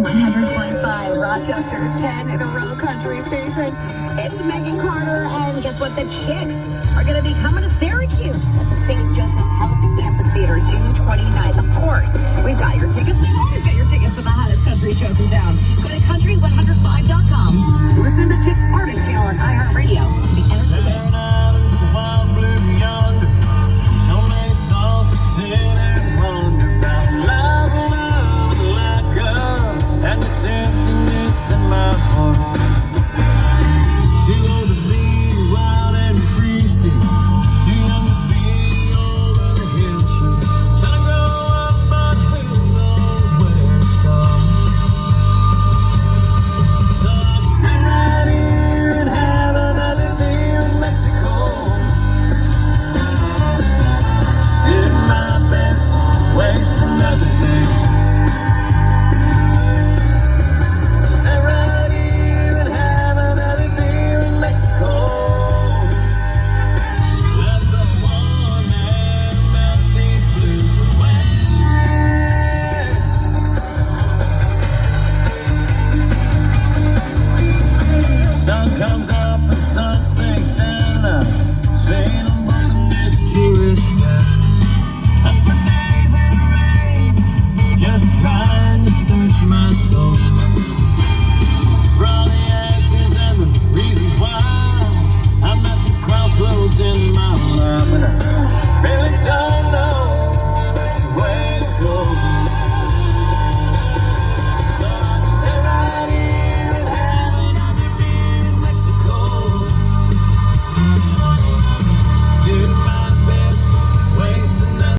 100.5, Rochester's 10 in a row country station. It's Megan Carter, and guess what? The Chicks are going to be coming to Syracuse.